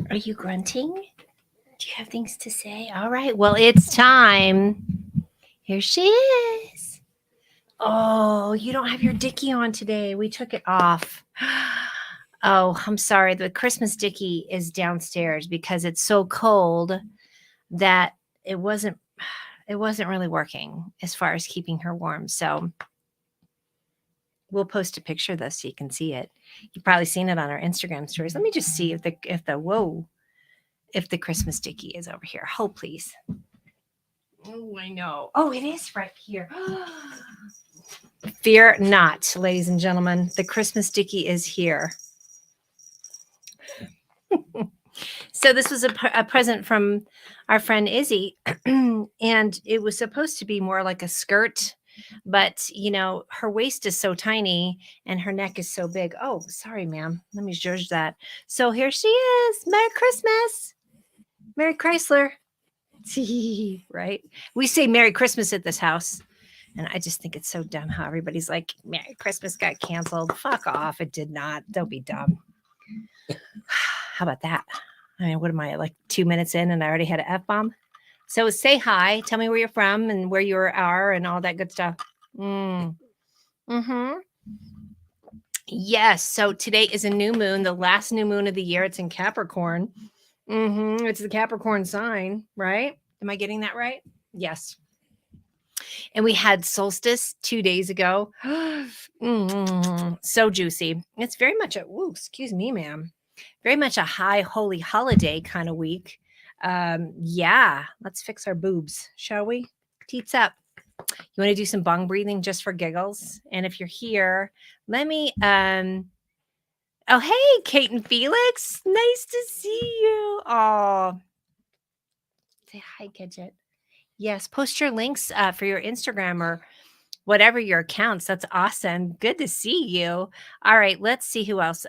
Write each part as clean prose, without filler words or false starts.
Are you grunting? Do you have things to say? All right. Well, it's time. Here she is. Oh, you don't have your dicky on today. We took it off. Oh, I'm sorry. The Christmas dicky is downstairs because it's so cold that it wasn't it wasn't really working as far as keeping her warm. So we'll post a picture of this so you can see it. You've probably seen it on our Instagram stories. Let me just see if the Christmas dicky is over here. Hold please. Oh, I know. Oh, it is right here. Fear not, ladies and gentlemen. The Christmas dicky is here. So this was a present from our friend Izzy, and it was supposed to be more like a skirt, but her waist is so tiny and her neck is so big. Oh, sorry, ma'am. Let me judge that. So here she is. Merry Christmas. Merry Chrysler. Right? We say Merry Christmas at this house. And I just think it's so dumb how everybody's like, Merry Christmas got canceled. Fuck off. It did not. Don't be dumb. How about that? I mean, what am I, like 2 minutes in and I already had an F-bomb? So say hi. Tell me where you're from and where you are and all that good stuff. Mm-hmm. Yes. So today is a new moon, the last new moon of the year. It's in Capricorn. It's the Capricorn sign, right? Am I getting that right? Yes. And we had solstice 2 days ago. So juicy. It's very much excuse me, ma'am. Very much a high holy holiday kind of week. Yeah, let's fix our boobs, shall we? Teats up. You want to do some bong breathing just for giggles? And if you're here, let me oh, hey, Kate and Felix. Nice to see you. Oh, say hi, Gidget. Yes, post your links for your Instagram or whatever your accounts. That's awesome. Good to see you. All right, let's see who else.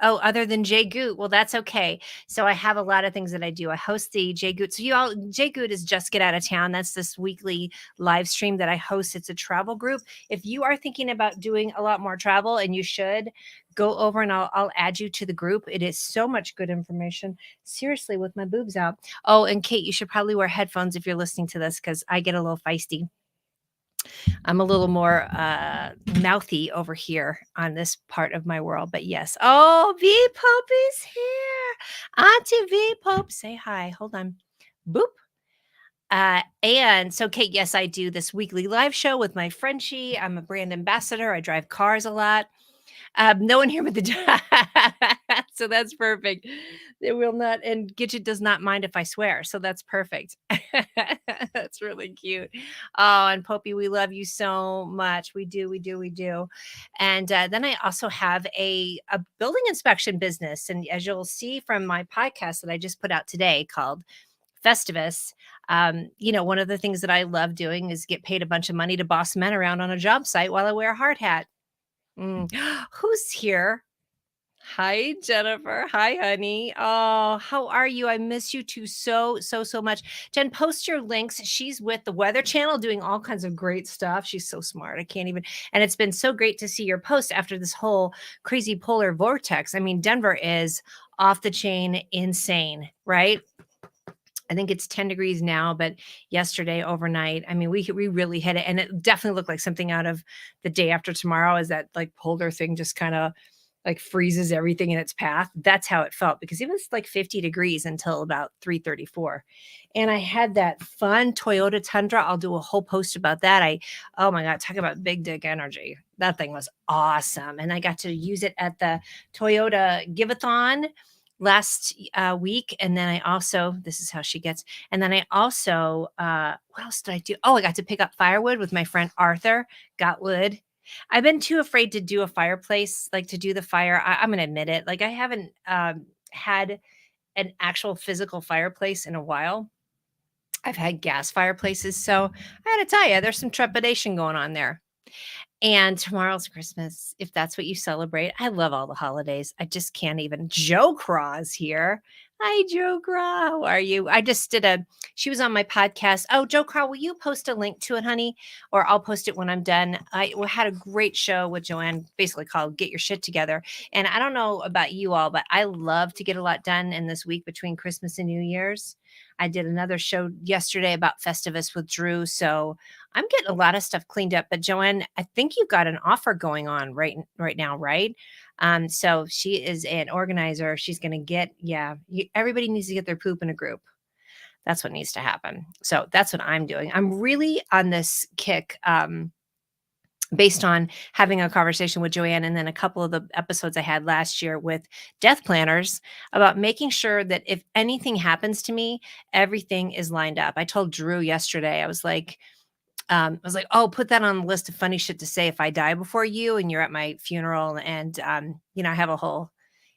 Other than Jay Goot. Well, that's okay. So I have a lot of things that I do. I host the Jay Goot. So Jay Goot is Just Get Out of Town. That's this weekly live stream that I host. It's a travel group. If you are thinking about doing a lot more travel, and you should, go over and I'll add you to the group. It is so much good information. Seriously, with my boobs out. Oh, and Kate, you should probably wear headphones if you're listening to this because I get a little feisty. I'm a little more mouthy over here on this part of my world, but yes. Oh, V Pope is here. Auntie V Pope, say hi. Hold on. Boop. And so, Kate, yes, I do this weekly live show with my Frenchie. I'm a brand ambassador. I drive cars a lot. No one here but the so that's perfect. They will not, and Gidget does not mind if I swear, so that's perfect. That's really cute. Oh, and Popey, we love you so much. We do, we do, we do. And then I also have a building inspection business, and as you'll see from my podcast that I just put out today called Festivus, one of the things that I love doing is get paid a bunch of money to boss men around on a job site while I wear a hard hat. Who's here? Hi, Jennifer. Hi, honey. Oh, how are you? I miss you too so, so, so much. Jen, post your links. She's with the Weather Channel doing all kinds of great stuff. She's so smart. I can't even. And it's been so great to see your post after this whole crazy polar vortex. I mean, Denver is off the chain insane, right? I think it's 10 degrees now, but yesterday overnight, I mean, we really hit it, and it definitely looked like something out of The Day After Tomorrow. Is that like polar thing just kind of like freezes everything in its path? That's how it felt because it was like 50 degrees until about 3:34, and I had that fun Toyota Tundra. I'll do a whole post about that. Oh my god, talk about big dick energy. That thing was awesome, and I got to use it at the Toyota Giveathon last week. And then I also, this is how she gets. And then I also, what else did I do? Oh, I got to pick up firewood with my friend Arthur. Got wood. I've been too afraid to do a fireplace, like to do the fire. I'm going to admit it. Like I haven't had an actual physical fireplace in a while. I've had gas fireplaces. So I had to tell you, there's some trepidation going on there. And tomorrow's Christmas, if that's what you celebrate. I love all the holidays. I just can't even. Joe Craw's here. Hi, Joe Craw. How are you? I just did a, she was on my podcast. Oh, Joe Craw, will you post a link to it, honey? Or I'll post it when I'm done. We had a great show with Joanne, basically called Get Your Shit Together. And I don't know about you all, but I love to get a lot done in this week between Christmas and New Year's. I did another show yesterday about Festivus with Drew. So I'm getting a lot of stuff cleaned up, but Joanne, I think you've got an offer going on right now, right? So she is an organizer. She's going to get, yeah, everybody needs to get their poop in a group. That's what needs to happen. So that's what I'm doing. I'm really on this kick. Based on having a conversation with Joanne and then a couple of the episodes I had last year with death planners about making sure that if anything happens to me, everything is lined up. I told Drew yesterday, "Oh, put that on the list of funny shit to say if I die before you and you're at my funeral." And, I have a whole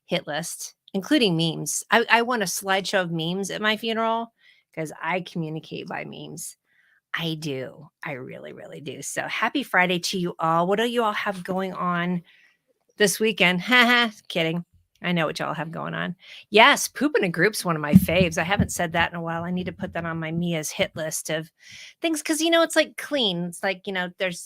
hit list, including memes. I want a slideshow of memes at my funeral because I communicate by memes. I do. I really, really do. So happy Friday to you all. What do you all have going on this weekend? Haha, kidding. I know what y'all have going on. Yes, poop in a group's one of my faves. I haven't said that in a while. I need to put that on my Mia's hit list of things because it's like clean. It's like,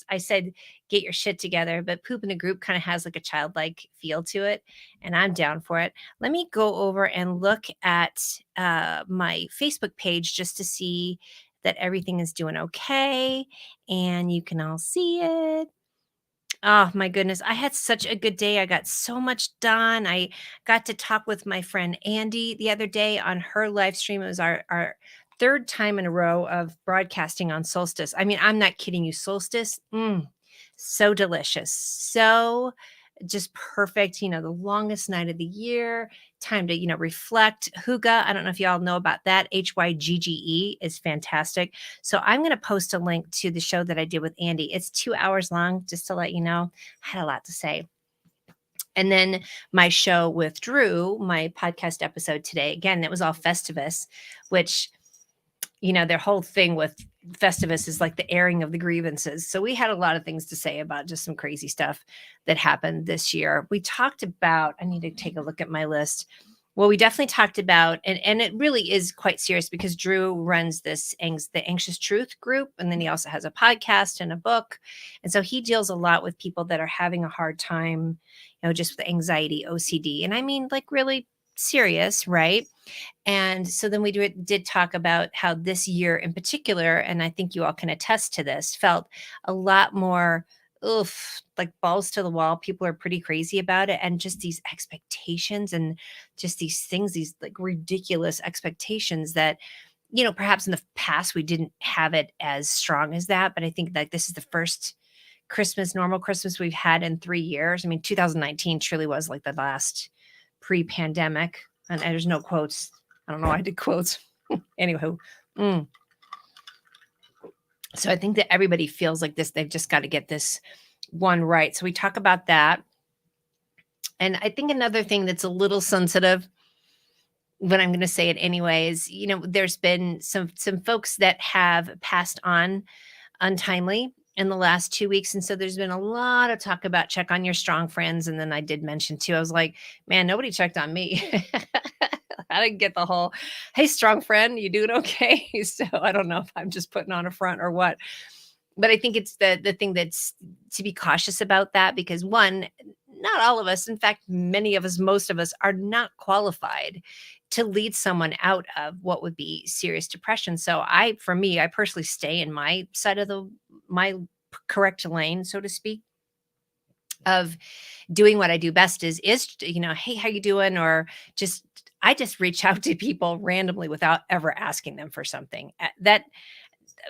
I said get your shit together, but poop in a group kind of has like a childlike feel to it, and I'm down for it. Let me go over and look at my Facebook page just to see that everything is doing okay and you can all see it. Oh my goodness. I had such a good day. I got so much done. I got to talk with my friend Andy the other day on her live stream. It was our third time in a row of broadcasting on solstice. I mean, I'm not kidding you. Solstice, so delicious. So just perfect, the longest night of the year, time to, reflect. Hygge, I don't know if y'all know about that. Hygge is fantastic. So I'm going to post a link to the show that I did with Andy. It's 2 hours long, just to let you know. I had a lot to say. And then my show with Drew, my podcast episode today, again, it was all Festivus, which their whole thing with Festivus is like the airing of the grievances. So we had a lot of things to say about just some crazy stuff that happened this year. We talked about, I need to take a look at my list. Well, we definitely talked about, and it really is quite serious because Drew runs the Anxious Truth group, and then he also has a podcast and a book. And so he deals a lot with people that are having a hard time, just with anxiety, OCD. And I mean, like really serious, right? And so then we did talk about how this year in particular, and I think you all can attest to this, felt a lot more, oof, like balls to the wall. People are pretty crazy about it. And just these expectations and just these things, these like ridiculous expectations that, perhaps in the past we didn't have it as strong as that. But I think that this is the first normal Christmas we've had in 3 years. I mean, 2019 truly was like the last pre-pandemic. And there's no quotes. I don't know why I did quotes. Anywho. So I think that everybody feels like this. They've just got to get this one right. So we talk about that. And I think another thing that's a little sensitive, but I'm going to say it anyways, there's been some folks that have passed on untimely in the last 2 weeks. And so there's been a lot of talk about check on your strong friends. And then I did mention too, I was like, man, nobody checked on me. I didn't get the whole, hey, strong friend, you doing okay? So I don't know if I'm just putting on a front or what. But I think it's the thing that's to be cautious about that because one, not all of us, in fact, many of us, most of us are not qualified to lead someone out of what would be serious depression. So for me, I personally stay in my side of my correct lane, so to speak, of doing what I do best is, hey, how you doing? Or I just reach out to people randomly without ever asking them for something. That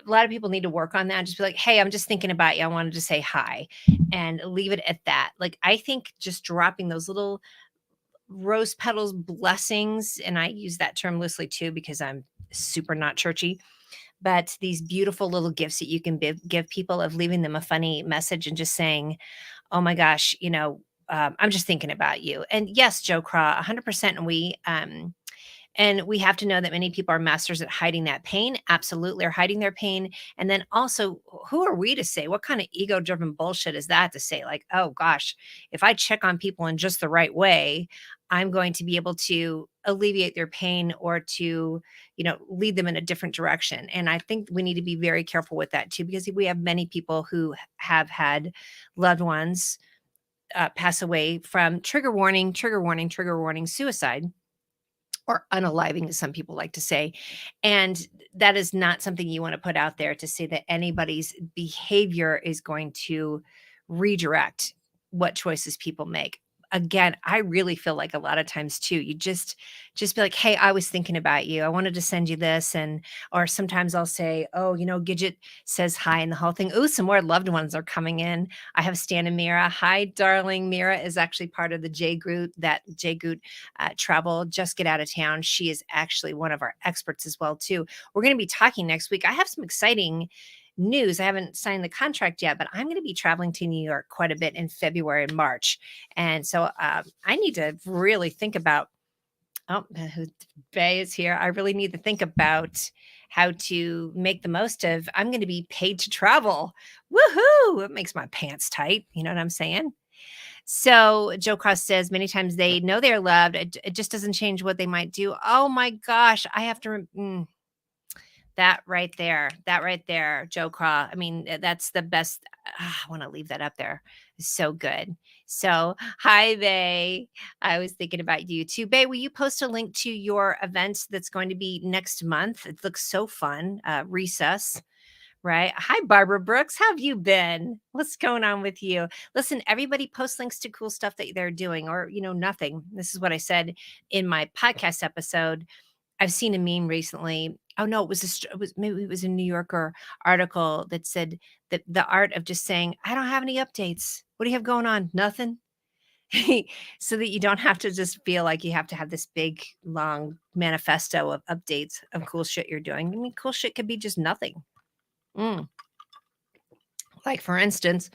a lot of people need to work on that. Just be like, hey, I'm just thinking about you. I wanted to say hi and leave it at that. Like, I think just dropping those little rose petals blessings, and I use that term loosely too, because I'm super not churchy, but these beautiful little gifts that you can give people of leaving them a funny message and just saying, oh my gosh, I'm just thinking about you. And yes, Joe Craw, 100%. And And we have to know that many people are masters at hiding that pain, absolutely, are hiding their pain. And then also, who are we to say? What kind of ego driven bullshit is that to say, like, oh gosh, if I check on people in just the right way, I'm going to be able to alleviate their pain or to, lead them in a different direction. And I think we need to be very careful with that too, because we have many people who have had loved ones pass away from trigger warning, trigger warning, trigger warning, suicide or unaliving, as some people like to say. And that is not something you want to put out there to say that anybody's behavior is going to redirect what choices people make. Again, I really feel like a lot of times too, you just be like, "Hey, I was thinking about you. I wanted to send you this." And or sometimes I'll say, "Oh, Gidget says hi," and the whole thing. "Ooh, some more loved ones are coming in." I have Stan and Mira. Hi, darling. Mira is actually part of the J Goot travel, just get out of town. She is actually one of our experts as well too. We're going to be talking next week. I have some exciting news. I haven't signed the contract yet, but I'm going to be traveling to New York quite a bit in February and March. And so I need to really think about, oh, Bay is here. I really need to think about how to make the most of, I'm going to be paid to travel. Woohoo! It makes my pants tight. You know what I'm saying? So Joe Cross says many times they know they're loved. It just doesn't change what they might do. Oh my gosh. I have to, that right there, Joe Craw. I mean, that's the best. I want to leave that up there. It's so good. So, hi, Bay. I was thinking about you too. Bay, will you post a link to your event that's going to be next month? It looks so fun. Recess. Right. Hi, Barbara Brooks. How have you been? What's going on with you? Listen, everybody post links to cool stuff that they're doing or, nothing. This is what I said in my podcast episode. I've seen a meme recently. Oh no, maybe it was a New Yorker article that said that the art of just saying, I don't have any updates. What do you have going on? Nothing. So that you don't have to just feel like you have to have this big, long manifesto of updates of cool shit you're doing. I mean, cool shit could be just nothing. Mm. Like, for instance,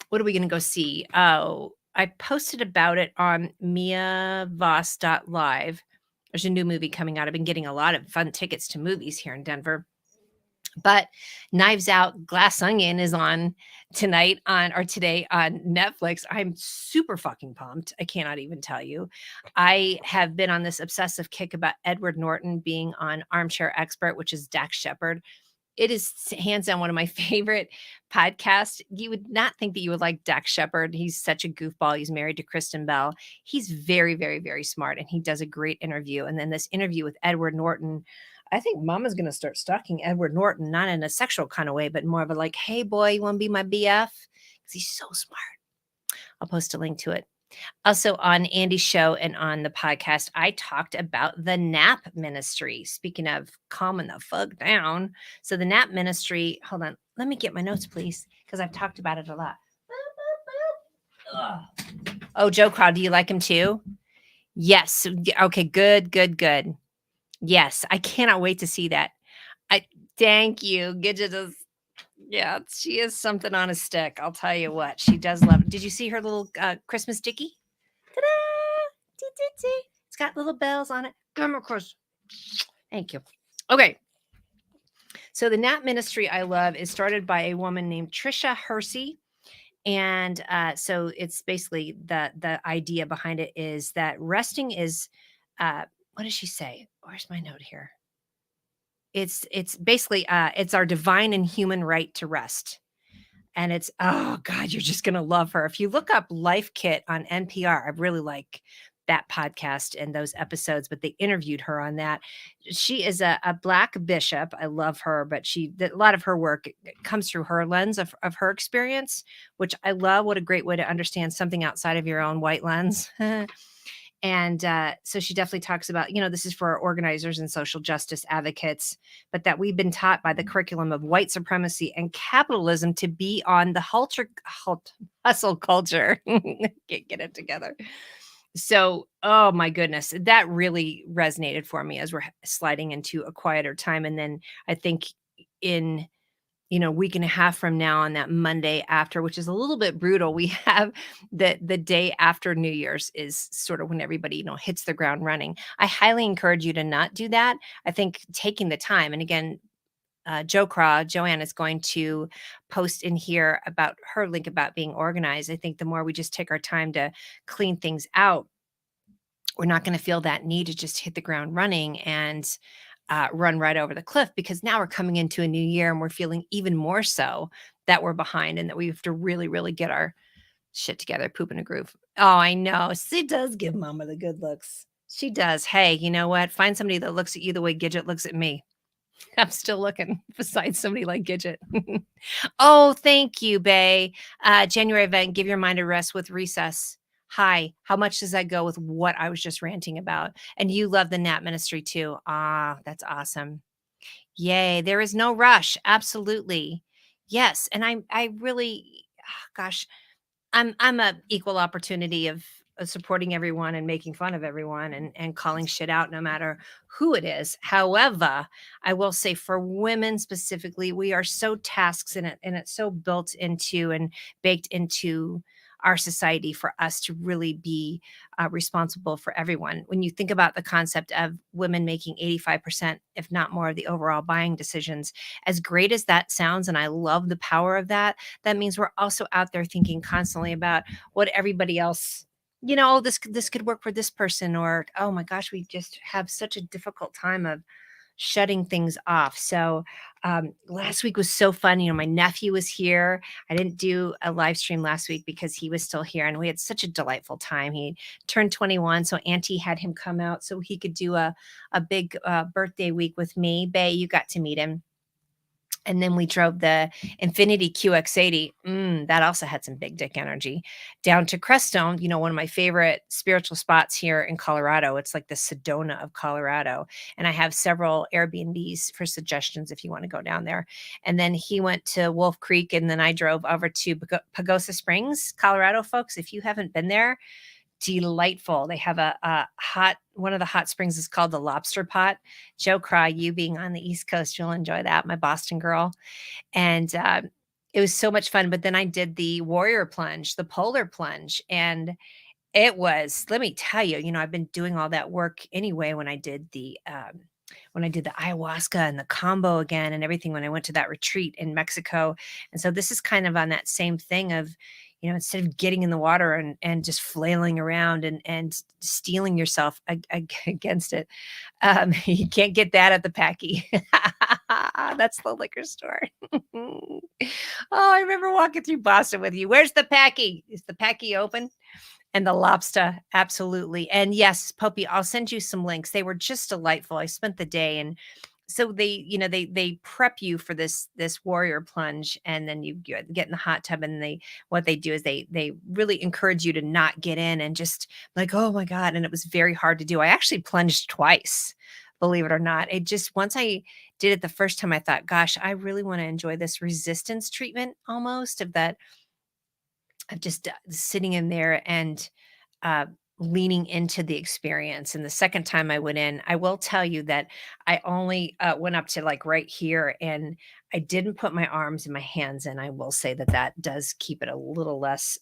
what are we going to go see? Oh, I posted about it on miavoss.live. There's a new movie coming out. I've been getting a lot of fun tickets to movies here in Denver. But Knives Out Glass Onion is on today on Netflix. I'm super fucking pumped. I cannot even tell you. I have been on this obsessive kick about Edward Norton being on Armchair Expert, which is Dax Shepard. It is hands down one of my favorite podcasts. You would not think that you would like Dax Shepard. He's such a goofball. He's married to Kristen Bell. He's very, very, very smart, and he does a great interview. And then this interview with Edward Norton, I think Mama's going to start stalking Edward Norton, not in a sexual kind of way, but more of a like, hey, boy, you want to be my BF? Because he's so smart. I'll post a link to it. Also on Andy's show and on the podcast, I talked about the NAP ministry. Speaking of calming the fuck down. So the NAP ministry, hold on. Let me get my notes, please, because I've talked about it a lot. Ugh. Oh, Joe Crowd, do you like him too? Yes. Okay, good, good, good. Yes, I cannot wait to see that. Thank you. Gidget is, yeah, she is something on a stick. I'll tell you what, she does love it. Did you see her little Christmas dicky? Ta-da! Dee-dee-dee. It's got little bells on it. Come across. Thank you. Okay. So the NAP ministry I love is started by a woman named Trisha Hersey. And so it's basically the idea behind it is that resting is, what does she say? Where's my note here? It's basically it's our divine and human right to rest. And it's, oh God, you're just gonna love her. If you look up Life Kit on NPR, I really like that podcast and those episodes, but they interviewed her on that. She is a Black bishop. I love her, but a lot of her work comes through her lens of her experience, which I love. What a great way to understand something outside of your own white lens. And so she definitely talks about, this is for our organizers and social justice advocates, but that we've been taught by the curriculum of white supremacy and capitalism to be on the hustle culture. Get it together. So, oh my goodness, that really resonated for me as we're sliding into a quieter time. And then I think in week and a half from now on that Monday after, which is a little bit brutal, we have the day after New Year's is sort of when everybody, hits the ground running. I highly encourage you to not do that. I think taking the time, and again, Joanne is going to post in here about her link about being organized. I think the more we just take our time to clean things out, we're not going to feel that need to just hit the ground running and run right over the cliff, because now we're coming into a new year and we're feeling even more so that we're behind and that we have to really, really get our shit together, poop in a groove. Oh, I know. She does give mama the good looks. She does. Hey, you know what? Find somebody that looks at you the way Gidget looks at me. I'm still looking besides somebody like Gidget. Oh, thank you, Bay. January event, give your mind a rest with recess. Hi, how much does that go with what I was just ranting about? And you love the nap ministry too. Ah, that's awesome. Yay, there is no rush. Absolutely. Yes, and I really, gosh, I'm a equal opportunity of supporting everyone and making fun of everyone and calling shit out no matter who it is. However, I will say for women specifically, we are so tasks in it, and it's so built into and baked into our society for us to really be responsible for everyone. When you think about the concept of women making 85%, if not more, of the overall buying decisions, as great as that sounds, and I love the power of that, that means we're also out there thinking constantly about what everybody else, "Oh, this could work for this person," or, "Oh my gosh, we just have such a difficult time of shutting things off." So, last week was so fun. My nephew was here. I didn't do a live stream last week because he was still here, and we had such a delightful time. He turned 21, so Auntie had him come out so he could do a big birthday week with me. Bay, you got to meet him. And then we drove the Infinity QX80. That also had some big dick energy. Down to Crestone, one of my favorite spiritual spots here in Colorado. It's like the Sedona of Colorado. And I have several Airbnbs for suggestions if you want to go down there. And then he went to Wolf Creek, and then I drove over to Pagosa Springs, Colorado, folks. If you haven't been there, delightful. They have a hot, one of the hot springs is called the Lobster Pot. Joe Cry, you being on the East Coast, you'll enjoy that. My Boston girl. And it was so much fun. But then I did the warrior plunge, the polar plunge. And it was, let me tell you, I've been doing all that work anyway when I did the ayahuasca and the combo again and everything when I went to that retreat in Mexico. And so this is kind of on that same thing of, instead of getting in the water and just flailing around and steeling yourself against it, you can't get that at the Packy. That's the liquor store. Oh, I remember walking through Boston with you. Where's the Packy? Is the Packy open? And the lobster, absolutely. And yes, Popey, I'll send you some links. They were just delightful. I spent the day, and so they prep you for this warrior plunge, and then you get in the hot tub, and what they do is they really encourage you to not get in and just like, oh my God. And it was very hard to do. I actually plunged twice, believe it or not. It just, once I did it the first time, I thought, gosh, I really want to enjoy this resistance treatment almost of just sitting in there and uh, leaning into the experience. And the second time I went in, I will tell you that I only went up to like right here, and I didn't put my arms and my hands in. I will say that that does keep it a little less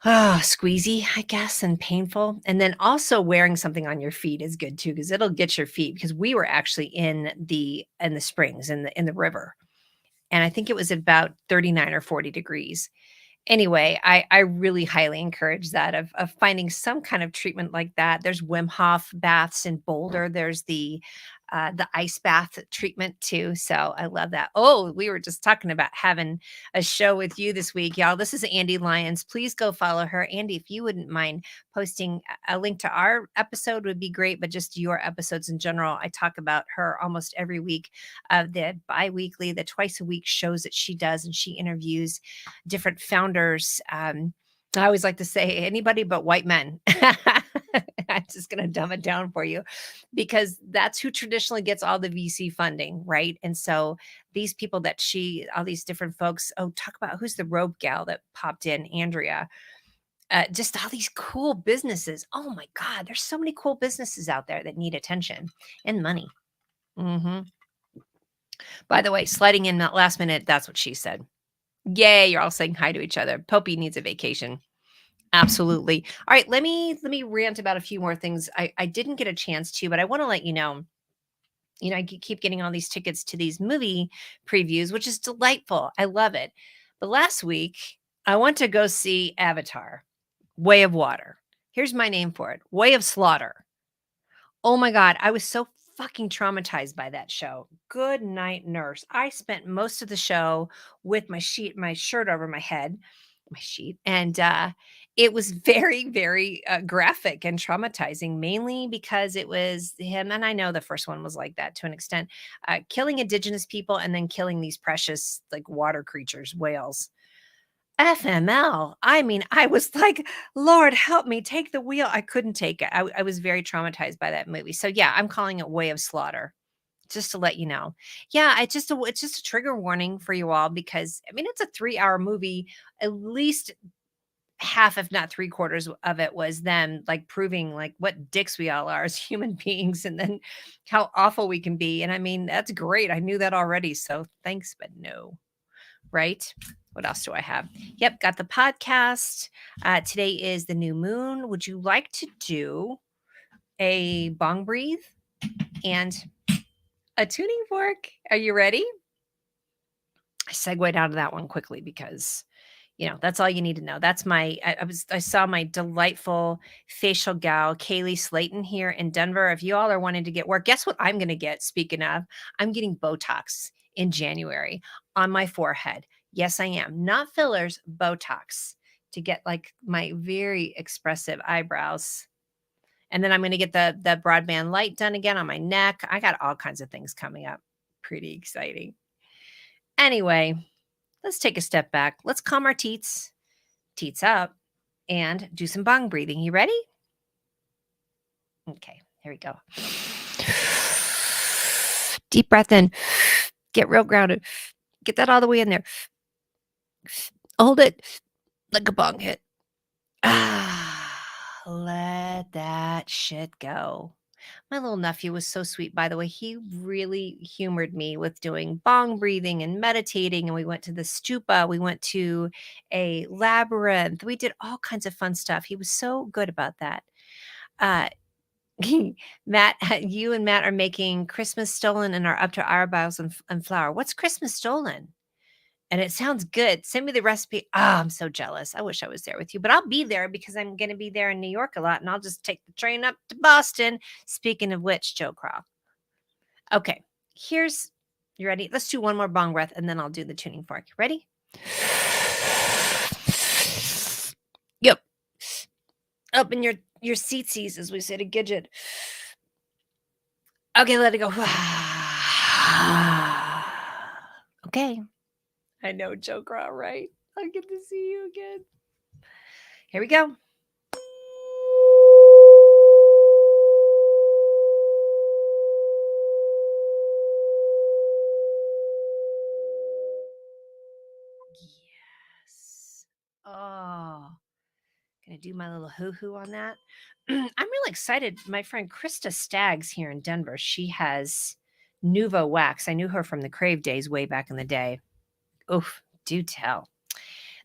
squeezy, I guess, and painful. And then also wearing something on your feet is good too, because it'll get your feet. Because we were actually in the springs in the river, and I think it was about 39 or 40 degrees. Anyway, I really highly encourage that of finding some kind of treatment like that. There's Wim Hof baths in Boulder. There's the ice bath treatment too. So I love that. Oh, we were just talking about having a show with you this week, y'all. This is Andy Lyons. Please go follow her. Andy, if you wouldn't mind posting a link to our episode would be great, but just your episodes in general. I talk about her almost every week of the bi-weekly, the twice a week shows that she does, and she interviews different founders. I always like to say anybody but white men. I'm just going to dumb it down for you, because that's who traditionally gets all the VC funding, right? And so these people all these different folks, talk about who's the robe gal that popped in, Andrea, just all these cool businesses. Oh my God, there's so many cool businesses out there that need attention and money. hmm By the way, sliding in that last minute, that's what she said. Yay, you're all saying hi to each other. Popey needs a vacation. Absolutely. All right, let me rant about a few more things. I didn't get a chance to, but I want to let you know. I keep getting all these tickets to these movie previews, which is delightful. I love it. But last week, I went to go see Avatar, Way of Water. Here's my name for it, Way of Slaughter. Oh my God, I was so fucking traumatized by that show. Good night, nurse. I spent most of the show with my shirt over my head, my sheet, and it was very, very graphic and traumatizing, mainly because it was him. And I know the first one was like that to an extent, killing indigenous people and then killing these precious, like, water creatures, whales. FML. I mean, I was like, "Lord, help me, take the wheel." I couldn't take it. I was very traumatized by that movie. So, yeah, I'm calling it Way of Slaughter, just to let you know. Yeah, it's just a trigger warning for you all because, I mean, it's a 3-hour movie. At least half, if not 3/4 of it was them, like, proving, like, what dicks we all are as human beings and then how awful we can be, and I mean, that's great. I knew that already, so thanks, but no. Right? What else do I have? Yep, got the podcast. Today is the new moon. Would you like to do a bong breathe and a tuning fork? Are you ready? I segued out of that one quickly because that's all you need to know. That's I saw my delightful facial gal, Kaylee Slayton, here in Denver. If you all are wanting to get work, guess what I'm gonna get? Speaking of, I'm getting Botox in January on my forehead. Yes, I am. Not fillers, Botox to get like my very expressive eyebrows. And then I'm gonna get the broadband light done again on my neck. I got all kinds of things coming up. Pretty exciting. Anyway, let's take a step back. Let's calm our teats up, and do some bong breathing. You ready? Okay, here we go. Deep breath in. Get real grounded. Get that all the way in there. Hold it like a bong hit. Let that shit go. My little nephew was so sweet, by the way. He really humored me with doing bong breathing and meditating. And we went to the stupa. We went to a labyrinth. We did all kinds of fun stuff. He was so good about that. Uh, Matt, you and Matt are making Christmas stolen and are up to our eyebrows and flour. What's Christmas stolen? And it sounds good. Send me the recipe. Ah, I'm so jealous. I wish I was there with you, but I'll be there because I'm going to be there in New York a lot and I'll just take the train up to Boston. Speaking of which, Joe Crow. Okay, here's, you ready? Let's do one more bong breath and then I'll do the tuning fork. Ready? Yep. Up in your seatsies, as we say to Gidget. Okay, let it go. Okay. I know, Joe Crow, right? I get to see you again. Here we go. Yes. Oh, gonna do my little hoo-hoo on that. I'm really excited. My friend Krista Staggs here in Denver, she has Nuvo Wax. I knew her from the Crave days way back in the day. Oof, do tell.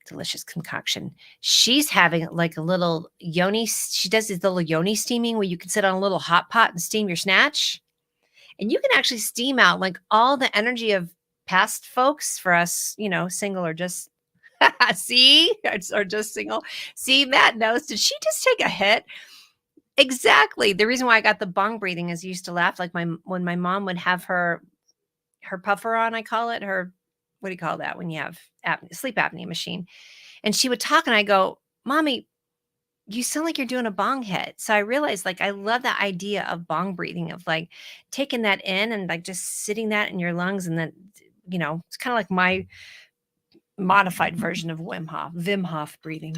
Delicious concoction. She's having like a little yoni. She does this little yoni steaming where you can sit on a little hot pot and steam your snatch. And you can actually steam out like all the energy of past folks for us, single or just see, or just single. See, Matt knows. Did she just take a hit? Exactly. The reason why I got the bong breathing is I used to laugh like when my mom would have her puffer on, I call it her. What do you call that when you have sleep apnea machine? And she would talk, and I go, "Mommy, you sound like you're doing a bong hit." So I realized, like, I love the idea of bong breathing, of like taking that in and like just sitting that in your lungs, and then it's kind of like my modified version of Wim Hof breathing.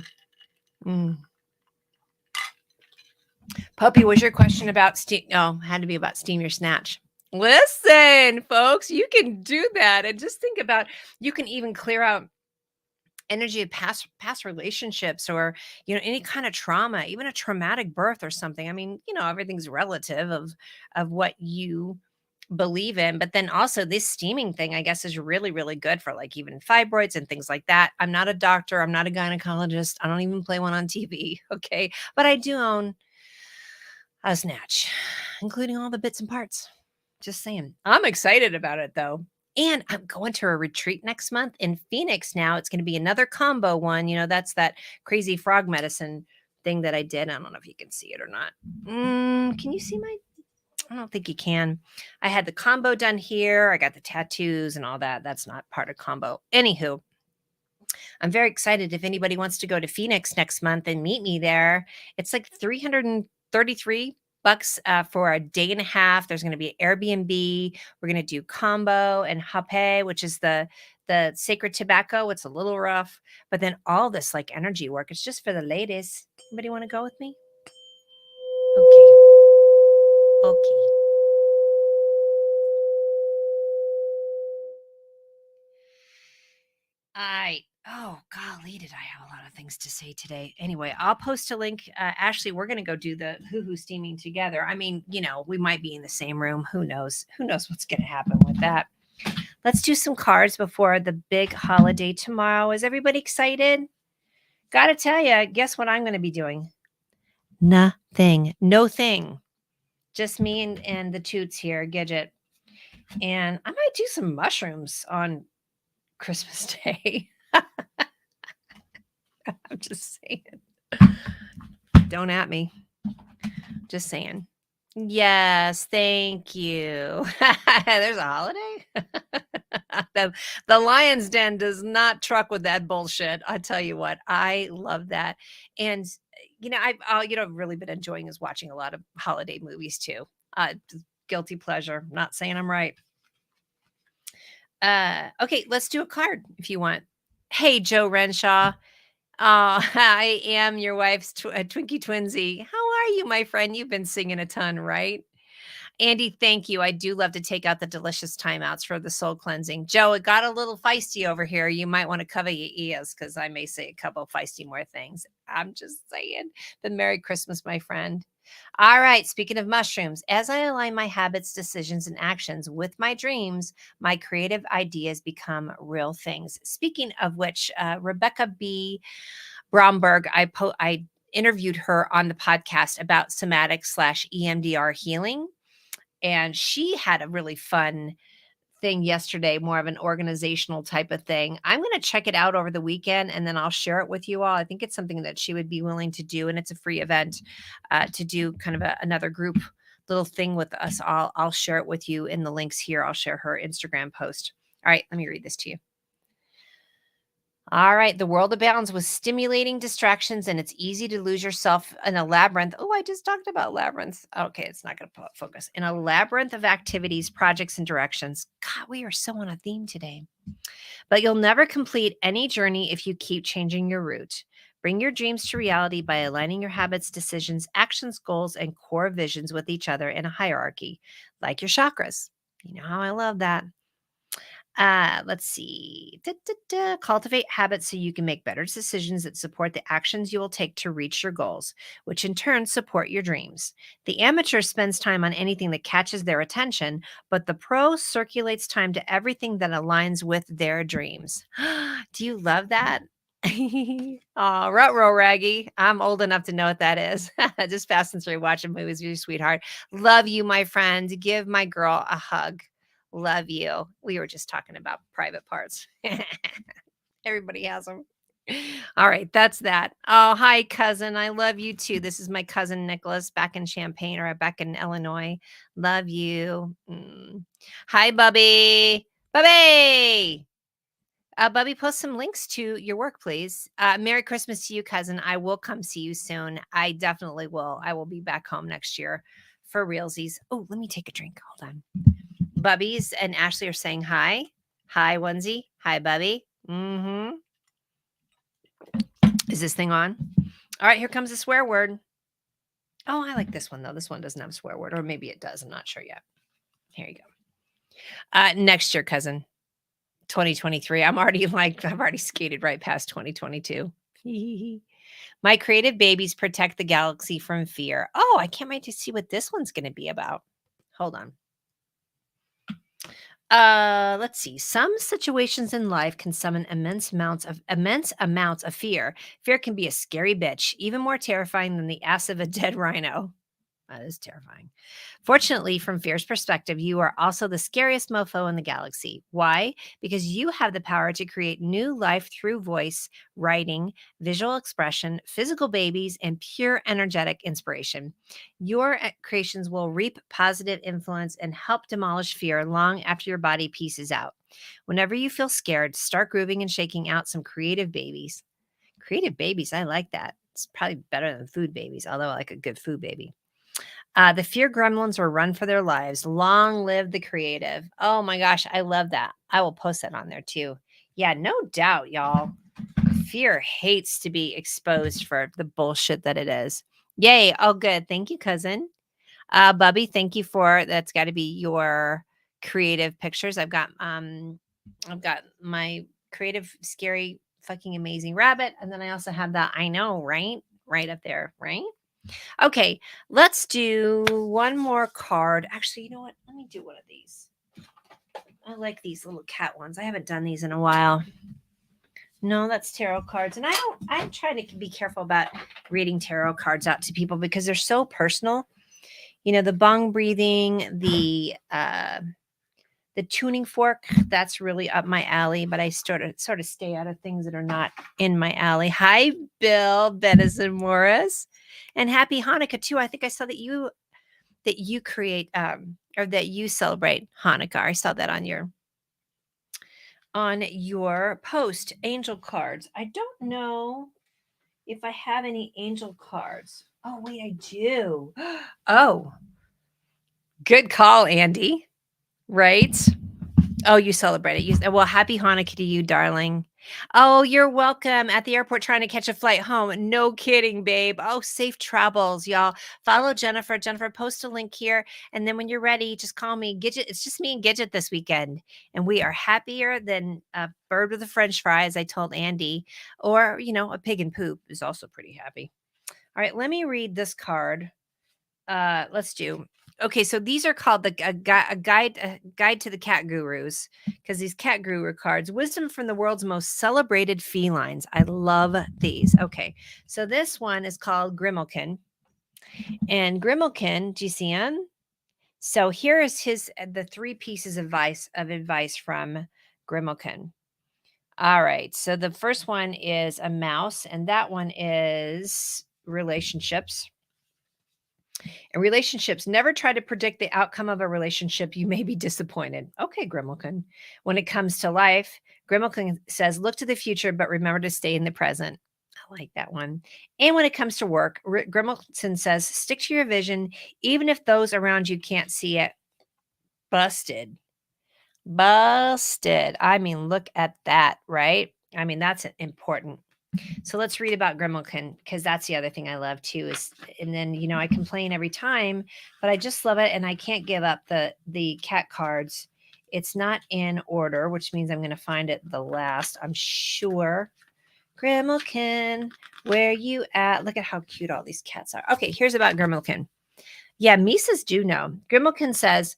Mm. Puppy, was your question about steam? Oh, had to be about steam your snatch. Listen, folks, you can do that, and just think about, you can even clear out energy of past relationships, or any kind of trauma, even a traumatic birth or something. I mean, everything's relative of what you believe in. But then also this steaming thing, I guess, is really, really good for like even fibroids and things like that. I'm not a doctor. I'm not a gynecologist. I don't even play one on TV. Okay. But I do own a snatch, including all the bits and parts. Just saying. I'm excited about it though. And I'm going to a retreat next month in Phoenix now. It's going to be another combo one. That's that crazy frog medicine thing that I did. I don't know if you can see it or not. Can you see my? I don't think you can. I had the combo done here. I got the tattoos and all that. That's not part of combo. Anywho, I'm very excited if anybody wants to go to Phoenix next month and meet me there. It's like 333 bucks for a day and a half. There's going to be Airbnb. We're going to do combo and hape, which is the sacred tobacco. It's a little rough, but then all this like energy work. It's just for the ladies. Anybody want to go with me? Okay. Okay. Oh, golly, did I have a lot of things to say today. Anyway, I'll post a link. Ashley, we're going to go do the hoo-hoo steaming together. I mean, we might be in the same room. Who knows? Who knows what's going to happen with that? Let's do some cards before the big holiday tomorrow. Is everybody excited? Got to tell you, guess what I'm going to be doing? Nothing. No thing. Just me and the toots here, Gidget. And I might do some mushrooms on Christmas Day. I'm just saying. Don't at me. Just saying. Yes, thank you. There's a holiday. the Lion's Den does not truck with that bullshit. I tell you what, I love that. And I've really been enjoying is watching a lot of holiday movies too. Guilty pleasure. Not saying I'm right. Okay, let's do a card if you want. Hey, Joe Renshaw. I am your wife's Twinkie Twinsy. How are you, my friend? You've been singing a ton, right? Andy, thank you. I do love to take out the delicious timeouts for the soul cleansing. Joe, it got a little feisty over here. You might want to cover your ears because I may say a couple feisty more things. I'm just saying. But Merry Christmas, my friend. All right. Speaking of mushrooms, as I align my habits, decisions, and actions with my dreams, my creative ideas become real things. Speaking of which, Rebecca B. Bromberg, I interviewed her on the podcast about somatic/EMDR healing. And she had a really fun thing yesterday, more of an organizational type of thing. I'm going to check it out over the weekend and then I'll share it with you all. I think it's something that she would be willing to do. And it's a free event to do kind of another group little thing with us all. I'll share it with you in the links here. I'll share her Instagram post. All right, let me read this to you. All right. The world abounds with stimulating distractions, and it's easy to lose yourself in a labyrinth. Oh, I just talked about labyrinths. Okay, it's not going to focus. In a labyrinth of activities, projects, and directions. God, we are so on a theme today. But you'll never complete any journey if you keep changing your route. Bring your dreams to reality by aligning your habits, decisions, actions, goals, and core visions with each other in a hierarchy, like your chakras. You know how I love that. Let's see. Cultivate habits so you can make better decisions that support the actions you will take to reach your goals, which in turn support your dreams. The amateur spends time on anything that catches their attention, but the pro circulates time to everything that aligns with their dreams. Do you love that? Oh, rut-row raggy. I'm old enough to know what that is. Just passing through watching movies with you, sweetheart. Love you, my friend. Give my girl a hug. Love you. We were just talking about private parts. Everybody has them. All right, that's that. Oh, hi, cousin. I love you too. This is my cousin Nicholas back in Champaign or back in Illinois. Love you. Hi, Bubby. Bubby. Bubby, post some links to your work, please. Merry Christmas to you, cousin. I will come see you soon. I definitely will. I will be back home next year for realsies. Oh, let me take a drink. Hold on. Bubbies and Ashley are saying hi. Hi, onesie. Hi, Bubby. Is this thing on? All right, here comes a swear word. Oh, I like this one, though. This one doesn't have a swear word, or maybe it does. I'm not sure yet. Here you go. Next year, cousin. 2023. I've already skated right past 2022. My creative babies protect the galaxy from fear. Oh, I can't wait to see what this one's going to be about. Hold on. Let's see. Some situations in life can summon immense amounts of fear. Fear can be a scary bitch, even more terrifying than the ass of a dead rhino. That is terrifying. Fortunately, from Fear's perspective, you are also the scariest mofo in the galaxy. Why? Because you have the power to create new life through voice, writing, visual expression, physical babies, and pure energetic inspiration. Your creations will reap positive influence and help demolish fear long after your body pieces out. Whenever you feel scared, start grooving and shaking out some creative babies. Creative babies, I like that. It's probably better than food babies, although I like a good food baby. The fear gremlins will run for their lives. Long live the creative. Oh my gosh, I love that. I will post that on there too. Yeah, no doubt, y'all. Fear hates to be exposed for the bullshit that it is. Yay. Oh, good. Thank you, cousin. Bubby, thank you for that's got to be your creative pictures. I've got my creative, scary, fucking amazing rabbit. And then I also have that I know, right? Right up there, right? Okay, let's do one more card. Actually, you know what? Let me do one of these. I like these little cat ones. I haven't done these in a while. No, that's tarot cards. And I'm trying to be careful about reading tarot cards out to people because they're so personal. The bong breathing, the tuning fork, that's really up my alley, but I sort of stay out of things that are not in my alley. Hi, Bill Benison Morris. And happy Hanukkah too. I think I saw that you create or that you celebrate Hanukkah. I saw that on your post. Angel cards. I don't know if I have any angel cards. Oh, wait, I do. Oh, good call, Andy. Right? Oh, you celebrate it. Well, happy Hanukkah to you, darling. Oh, you're welcome. At the airport trying to catch a flight home. No kidding, babe. Oh, safe travels, y'all. Follow Jennifer. Jennifer, post a link here. And then when you're ready, just call me. Gidget. It's just me and Gidget this weekend. And we are happier than a bird with a French fry, as I told Andy. Or, a pig in poop is also pretty happy. All right, let me read this card. Let's do. Okay, so these are called a guide to the cat gurus because these cat guru cards, wisdom from the world's most celebrated felines. I love these. Okay, so this one is called Grimalkin, and Grimalkin, do you see him? So here is the three pieces of advice from Grimalkin. All right, so the first one is a mouse, and that one is relationships. In relationships, never try to predict the outcome of a relationship. You may be disappointed. Okay, Grimalkin. When it comes to life, Grimalkin says, look to the future, but remember to stay in the present. I like that one. And when it comes to work, Grimalkin says, stick to your vision, even if those around you can't see it. Busted. Busted. I mean, look at that, right? I mean, that's important. So let's read about Grimalkin because that's the other thing I love too. And then I complain every time, but I just love it, and I can't give up the cat cards. It's not in order, which means I'm going to find it the last. I'm sure. Grimalkin, where you at? Look at how cute all these cats are. Okay, here's about Grimalkin. Yeah, Mises do know. Grimalkin says,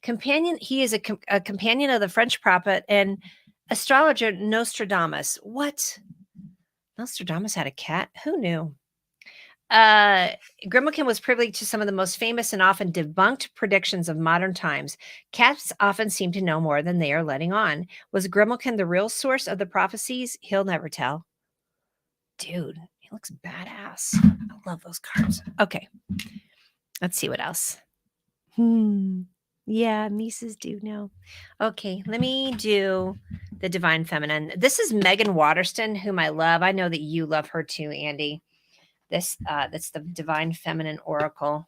companion. He is a companion of the French prophet and astrologer Nostradamus. What? Nostradamus had a cat? Who knew? Uh, Grimalkin was privy to some of the most famous and often debunked predictions of modern times. Cats often seem to know more than they are letting on. Was Grimalkin the real source of the prophecies? He'll never tell. Dude, he looks badass. I love those cards. Okay, let's see what else. Yeah, Mises do know. Okay, let me do the Divine Feminine. This is Megan Waterston, whom I love. I know that you love her too, Andy. That's the Divine Feminine Oracle.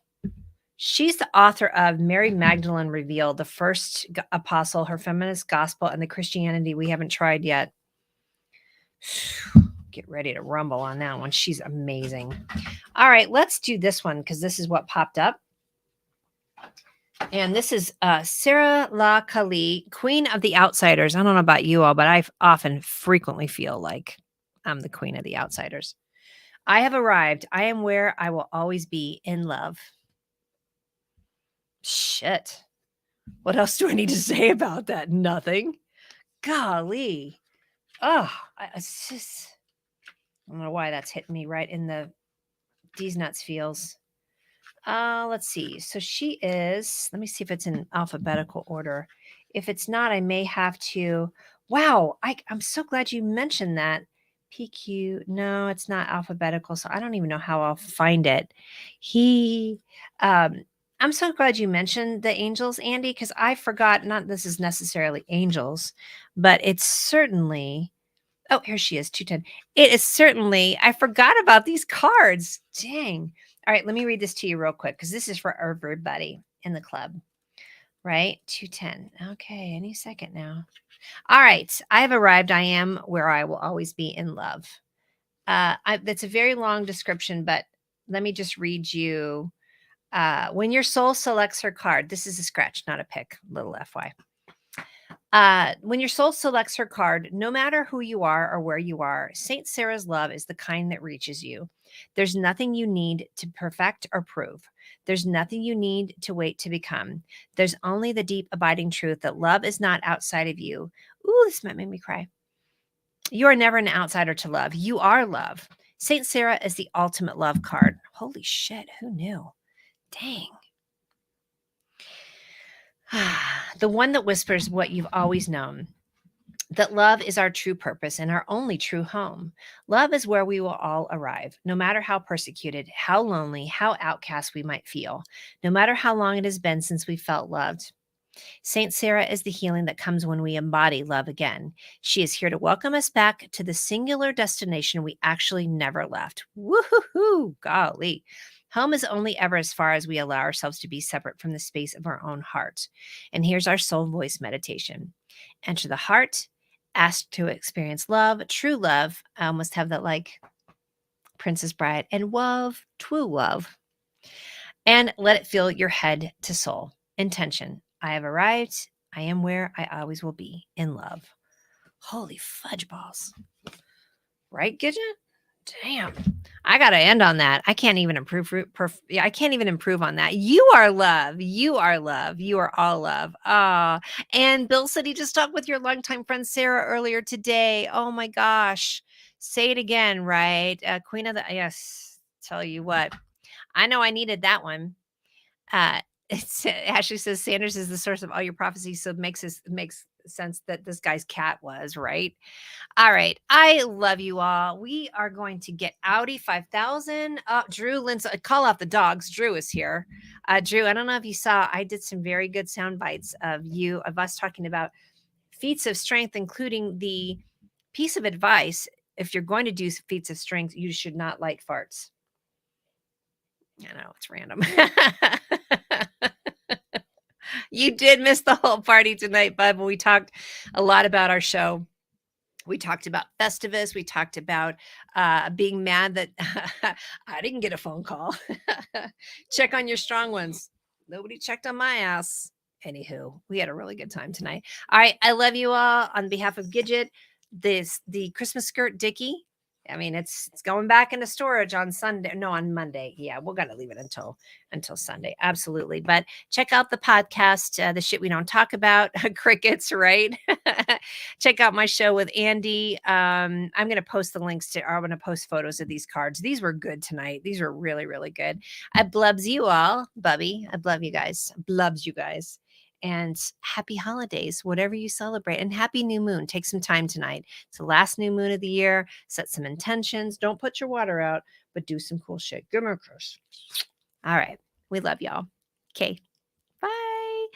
She's the author of Mary Magdalene Revealed, the first apostle, her feminist gospel, and the Christianity we haven't tried yet. Get ready to rumble on that one. She's amazing. All right, let's do this one because this is what popped up. And this is Sarah La Kali, Queen of the Outsiders. I don't know about you all, but I often frequently feel like I'm the Queen of the Outsiders. I have arrived. I am where I will always be, in love. Shit. What else do I need to say about that? Nothing. Golly. Oh, it's just, I don't know why that's hitting me right in the these nuts feels. Let's see. So she is, let me see if it's in alphabetical order. If it's not, I may have to. Wow, I'm so glad you mentioned that. PQ. No, it's not alphabetical, so I don't even know how I'll find it. He um I'm so glad you mentioned the angels, Andy, because I forgot, not this is necessarily angels, but it's certainly, oh, here she is, 210. It is certainly, I forgot about these cards. Dang. All right, let me read this to you real quick because this is for everybody in the club, right? 210. Okay, any second now. All right, I have arrived. I am where I will always be in love. That's a very long description, but let me just read you. When your soul selects her card, this is a scratch, not a pick, little FY. When your soul selects her card, no matter who you are or where you are, Saint Sarah's love is the kind that reaches you. There's nothing you need to perfect or prove. There's nothing you need to wait to become. There's only the deep, abiding truth that love is not outside of you. Ooh, this might make me cry. You are never an outsider to love. You are love. Saint Sarah is the ultimate love card. Holy shit, who knew? Dang. The one that whispers what you've always known, that love is our true purpose and our only true home. Love is where we will all arrive, no matter how persecuted, how lonely, how outcast we might feel, no matter how long it has been since we felt loved. Saint Sarah is the healing that comes when we embody love again. She is here to welcome us back to the singular destination we actually never left. Woohoo! Golly. Home is only ever as far as we allow ourselves to be separate from the space of our own heart. And here's our soul voice meditation. Enter the heart, ask to experience love, true love. I almost have that like Princess Bride, and love, true love. And let it fill your head to soul. Intention. I have arrived. I am where I always will be, in love. Holy fudge balls. Right, Gidget? Damn. I got to end on that. I can't even improve. Yeah, I can't even improve on that. You are love. You are love. You are all love. Ah, and Bill said he just talked with your longtime friend Sarah earlier today. Oh my gosh. Say it again, right? Queen of the, yes. Tell you what, I know I needed that one. Uh, Ashley says Sanders is the source of all your prophecies, so it makes sense that this guy's cat was right. All right, I love you all. We are going to get Audi 5000. Drew, Lindsay, call out the dogs. Drew is here. Drew, I don't know if you saw, I did some very good sound bites of us talking about feats of strength, including the piece of advice. If you're going to do feats of strength, you should not light farts. I know it's random. You did miss the whole party tonight, bud. But we talked a lot about our show. We talked about Festivus. We talked about being mad that I didn't get a phone call. Check on your strong ones. Nobody checked on my ass. Anywho, we had a really good time tonight. All right, I love you all. On behalf of Gidget, the Christmas skirt Dickie. I mean, it's going back into storage on Sunday. No, on Monday. Yeah, we're gonna leave it until Sunday. Absolutely. But check out the podcast, the shit we don't talk about, crickets, right? Check out my show with Andy. I'm gonna post the links to. I'm gonna post photos of these cards. These were good tonight. These were really, really good. I blubs you all, Bubby. I love you guys. Blubs you guys. And happy holidays, whatever you celebrate, and happy new moon. Take some time tonight. It's the last new moon of the year. Set some intentions. Don't put your water out, but do some cool shit. Give me a kiss. All right. We love y'all. Okay.